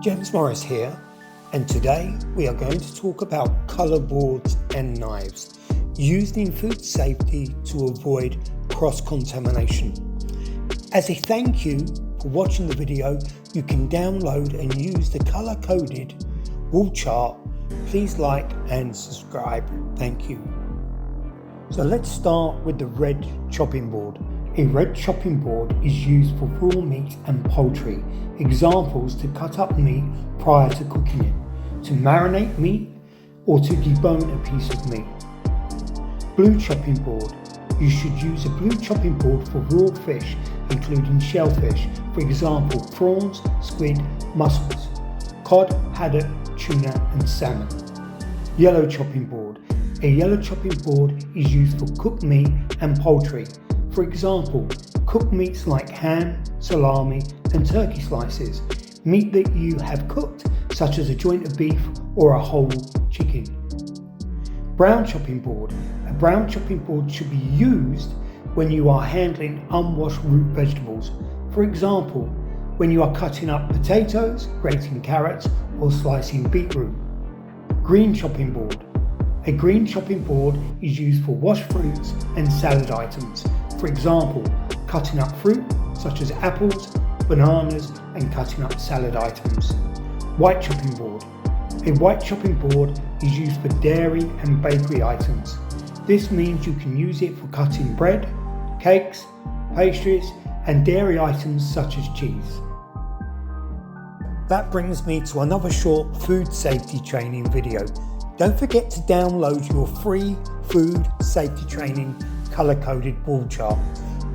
James Morris here, and today we are going to talk about colour boards and knives used in food safety to avoid cross-contamination. As a thank you for watching the video, you can download and use the colour-coded wall chart. Please like and subscribe. Thank you. So let's start with the red chopping board. A red chopping board is used for raw meat and poultry. Examples: to cut up meat prior to cooking it, to marinate meat, or to debone a piece of meat. Blue chopping board. You should use a blue chopping board for raw fish, including shellfish, for example prawns, squid, mussels, cod, haddock, tuna and salmon. Yellow chopping board. A yellow chopping board is used for cooked meat and poultry. For example, cooked meats like ham, salami and turkey slices, meat that you have cooked such as a joint of beef or a whole chicken. Brown chopping board. A brown chopping board should be used when you are handling unwashed root vegetables. For example, when you are cutting up potatoes, grating carrots or slicing beetroot. Green chopping board. A green chopping board is used for washed fruits and salad items. For example, cutting up fruit such as apples, bananas and cutting up salad items. White chopping board. A white chopping board is used for dairy and bakery items. This means you can use it for cutting bread, cakes, pastries and dairy items such as cheese. That brings me to another short food safety training video. Don't forget to download your free food safety training colour-coded wall chart.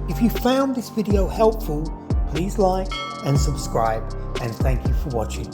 If you found this video helpful, please like and subscribe, and thank you for watching.